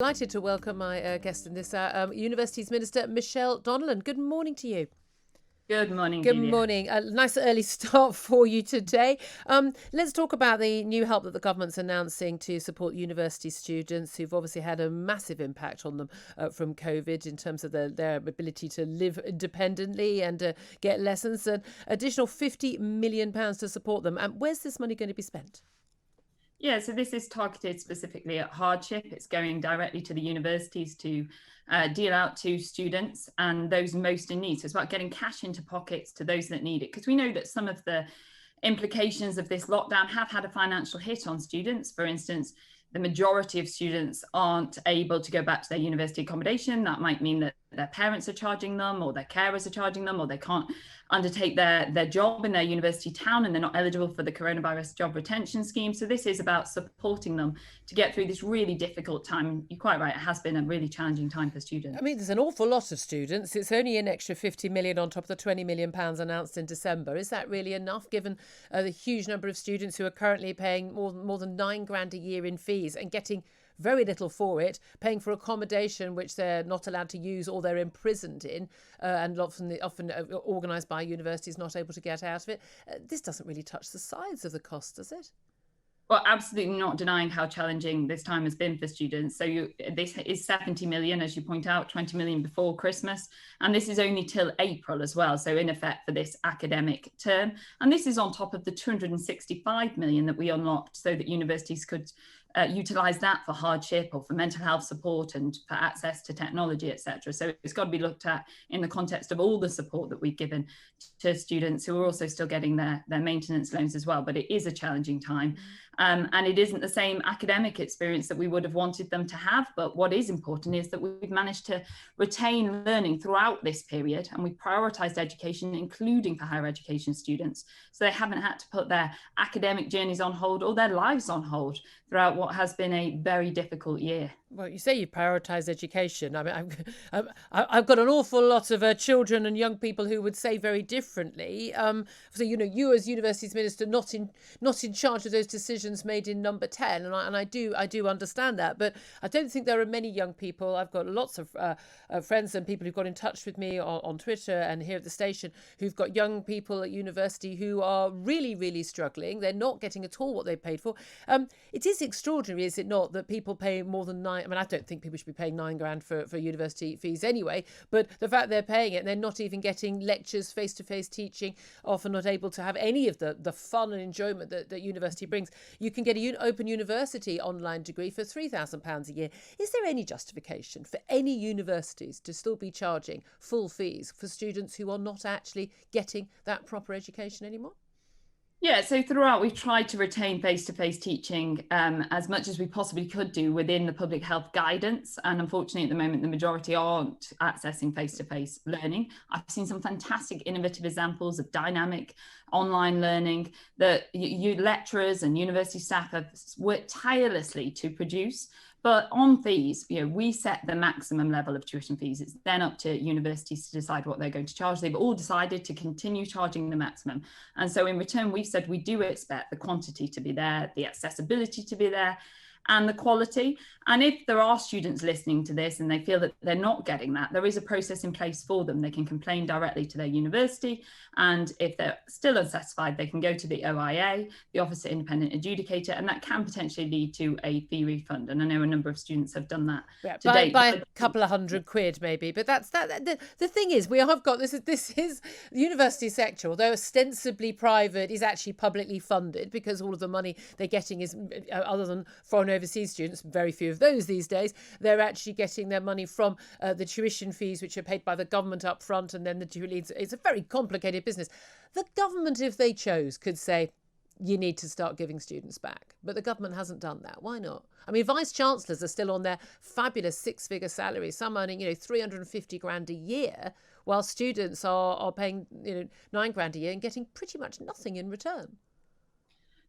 Delighted to welcome my guest in this hour, Universities Minister Michelle Donelan. Good morning to you. Good morning, Good Julia. morning. A nice early start for you today. Let's talk about the new help that the government's announcing to support university students who've obviously had a massive impact on them from COVID in terms of their ability to live independently and get lessons. An additional £50 million to support them. And where's this money going to be spent? Yeah, so this is targeted specifically at hardship. It's going directly to the universities to deal out to students and those most in need. So it's about getting cash into pockets to those that need it, because we know that some of the implications of this lockdown have had a financial hit on students. For instance, the majority of students aren't able to go back to their university accommodation. That might mean that their parents are charging them, or their carers are charging them, or they can't undertake their job in their university town and they're not eligible for the coronavirus job retention scheme. So this is about supporting them to get through this really difficult time. You're quite right, it has been a really challenging time for students. I mean, there's an awful lot of students. It's only an extra £50 million on top of the £20 million announced in December. Is that really enough, given the huge number of students who are currently paying more than £9,000 a year in fees and getting very little for it, paying for accommodation which they're not allowed to use or they're imprisoned in, and often organised by universities not able to get out of it? This doesn't really touch the sides of the cost, does it? Well, absolutely not denying how challenging this time has been for students. So this is 70 million, as you point out, 20 million before Christmas. And this is only till April as well. So in effect for this academic term. And this is on top of the 265 million that we unlocked so that universities could utilise that for hardship or for mental health support and for access to technology, etc. So it's got to be looked at in the context of all the support that we've given to students who are also still getting their maintenance loans as well. But it is a challenging time. And it isn't the same academic experience that we would have wanted them to have. But what is important is that we've managed to retain learning throughout this period, and we've prioritised education, including for higher education students. So they haven't had to put their academic journeys on hold or their lives on hold throughout what has been a very difficult year. Well, you say you prioritise education. I mean, I've got an awful lot of children and young people who would say very differently. So you as Universities Minister, not in charge of those decisions made in Number 10, and I do understand that. But I don't think there are many young people. I've got lots of friends and people who've got in touch with me on Twitter and here at the station who've got young people at university who are really, really struggling. They're not getting at all what they paid for. It is extraordinary, is it not, that people pay more than I mean, I don't think people should be paying £9,000 for university fees anyway, but the fact they're paying it and they're not even getting lectures, face-to-face teaching, often not able to have any of the fun and enjoyment that university brings. You can get an Open University online degree for £3,000 a year. Is there any justification for any universities to still be charging full fees for students who are not actually getting that proper education anymore? Yeah, so throughout we've tried to retain face-to-face teaching as much as we possibly could do within the public health guidance. And unfortunately, at the moment, the majority aren't accessing face-to-face learning. I've seen some fantastic innovative examples of dynamic online learning that you lecturers and university staff have worked tirelessly to produce. But on fees, we set the maximum level of tuition fees. It's then up to universities to decide what they're going to charge. They've all decided to continue charging the maximum. And so in return, we've said we do expect the quantity to be there, the accessibility to be there, and the quality. And if there are students listening to this and they feel that they're not getting that, there is a process in place for them. They can complain directly to their university. And if they're still unsatisfied, they can go to the OIA, the Office of Independent Adjudicator, and that can potentially lead to a fee refund. And I know a number of students have done that to date. By a couple of £100 maybe. But that's that. The thing is, we have got this is the university sector, although ostensibly private, is actually publicly funded, because all of the money they're getting is, other than foreign overseas students, very few of those these days, they're actually getting their money from the tuition fees, which are paid by the government up front, and then it's a very complicated business. The government, if they chose, could say, you need to start giving students back. But the government hasn't done that. Why not? I mean, vice chancellors are still on their fabulous six-figure salaries, some earning, £350,000 a year, while students are paying, £9,000 a year and getting pretty much nothing in return.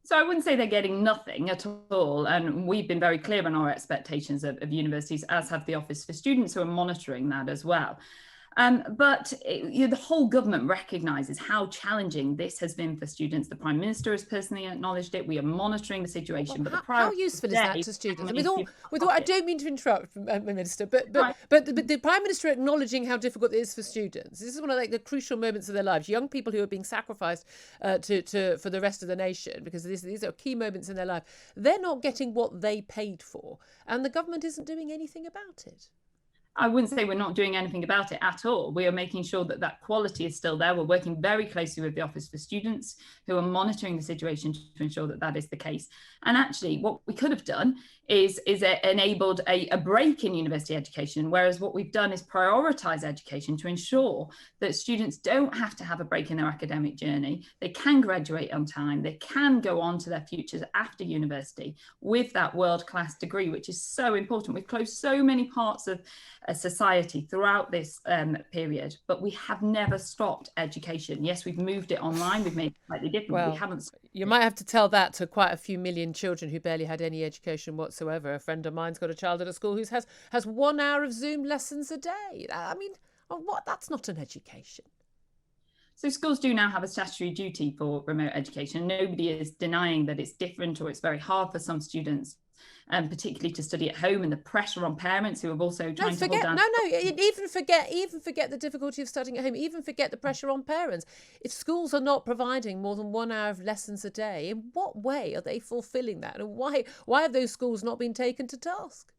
So I wouldn't say they're getting nothing at all. And we've been very clear on our expectations of universities, as have the Office for Students, who are monitoring that as well. But the whole government recognises how challenging this has been for students. The Prime Minister has personally acknowledged it. We are monitoring the situation. Well, But how useful is that to students? And with all, I don't mean to interrupt, Minister, but the Prime Minister acknowledging how difficult it is for students. This is one of the crucial moments of their lives. Young people who are being sacrificed for the rest of the nation, because these are key moments in their life. They're not getting what they paid for, and the government isn't doing anything about it. I wouldn't say we're not doing anything about it at all. We are making sure that that quality is still there. We're working very closely with the Office for Students, who are monitoring the situation to ensure that that is the case. And actually, what we could have done is enabled a break in university education, whereas what we've done is prioritise education to ensure that students don't have to have a break in their academic journey. They can graduate on time. They can go on to their futures after university with that world-class degree, which is so important. We've closed so many parts of society throughout this period, but we have never stopped education. Yes, we've moved it online. We've made it slightly different. Well, we haven't. You might have to tell that to quite a few million children who barely had any education whatsoever. A friend of mine's got a child at a school who has 1 hour of Zoom lessons a day. I mean, what? That's not an education. So schools do now have a statutory duty for remote education. Nobody is denying that it's different or it's very hard for some students, particularly to study at home, and the pressure on parents who have also trying to hold down. Even forget the difficulty of studying at home. Even forget the pressure on parents. If schools are not providing more than 1 hour of lessons a day, in what way are they fulfilling that? And why have those schools not been taken to task?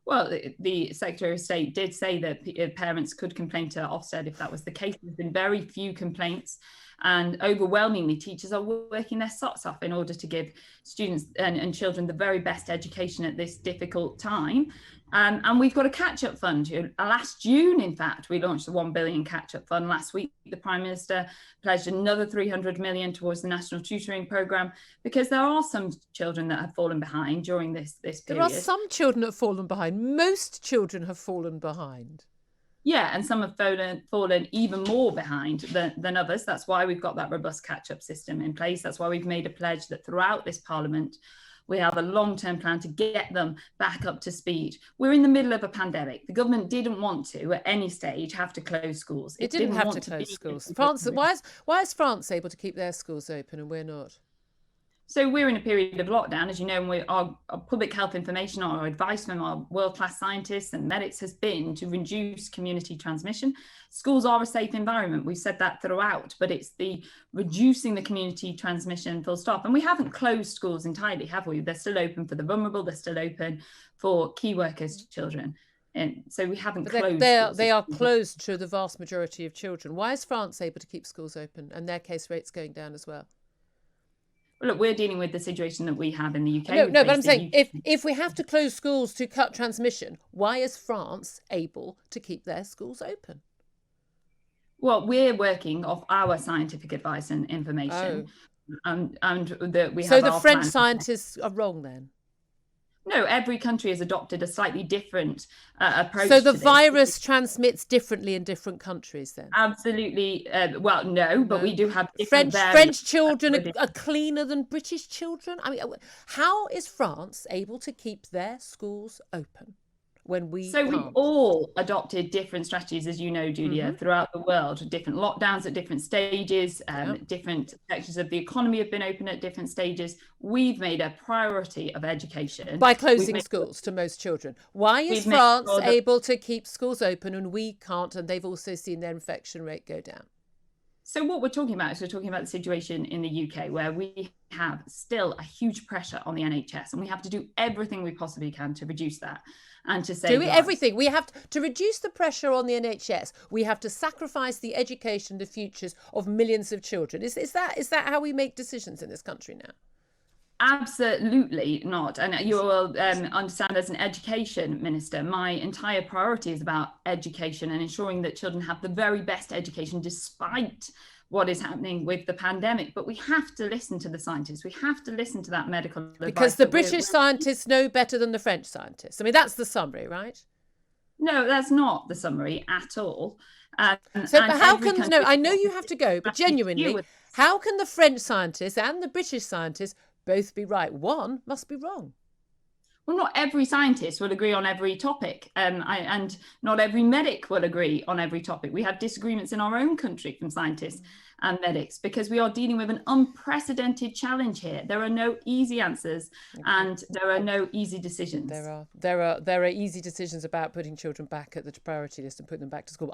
Well, the Secretary of State did say that parents could complain to Ofsted if that was the case. There's been very few complaints, and overwhelmingly teachers are working their socks off in order to give students and children the very best education at this difficult time. And we've got a catch-up fund. Last June, in fact, we launched the 1 billion catch-up fund. Last week, the Prime Minister pledged another 300 million towards the National Tutoring Programme, because there are some children that have fallen behind during this period. There are some children that have fallen behind. Most children have fallen behind. Yeah, and some have fallen even more behind than others. That's why we've got that robust catch-up system in place. That's why we've made a pledge that throughout this Parliament, we have a long-term plan to get them back up to speed. We're in the middle of a pandemic. The government didn't want to, at any stage, have to close schools. It didn't have to close schools. France, why is France able to keep their schools open and we're not? So we're in a period of lockdown, as you know, and our public health information, our advice from our world-class scientists and medics has been to reduce community transmission. Schools are a safe environment. We've said that throughout, but it's the reducing the community transmission full stop. And we haven't closed schools entirely, have we? They're still open for the vulnerable. They're still open for key workers, children. And so we haven't closed. They are closed to the vast majority of children. Why is France able to keep schools open and their case rates going down as well? Well, look, we're dealing with the situation that we have in the UK. No, but I'm saying if we have to close schools to cut transmission, why is France able to keep their schools open? Well, we're working off our scientific advice and information. Oh. And that we have. So the French scientists are wrong then? No, every country has adopted a slightly different approach. So the virus transmits differently in different countries then? Absolutely. Well, no, but we do have different French children are cleaner than British children? I mean, how is France able to keep their schools open when we can't? We've all adopted different strategies, as you know, Julia, throughout the world, different lockdowns at different stages, different sections of the economy have been open at different stages. We've made a priority of education. By closing schools to most children. Why is France able to keep schools open and we can't, and they've also seen their infection rate go down? So what we're talking about is we're talking about the situation in the UK where we have still a huge pressure on the NHS, and we have to do everything we possibly can to reduce that and to save lives. Everything. We have to reduce the pressure on the NHS. We have to sacrifice the education, the futures of millions of children. Is that how we make decisions in this country now? Absolutely not. And you will understand, as an education minister, my entire priority is about education and ensuring that children have the very best education despite what is happening with the pandemic. But we have to listen to the scientists. We have to listen to that medical advice. Because the British scientists know better than the French scientists. I mean, that's the summary, right? No, that's not the summary at all. But how can... No, I know you have to go, but genuinely, how can the French scientists and the British scientists both be right? One must be wrong. well, not every scientist will agree on every topic, and not every medic will agree on every topic. We have disagreements in our own country from scientists and medics because we are dealing with an unprecedented challenge here. There are no easy answers, and there are no easy decisions. There are easy decisions about putting children back at the priority list and putting them back to school.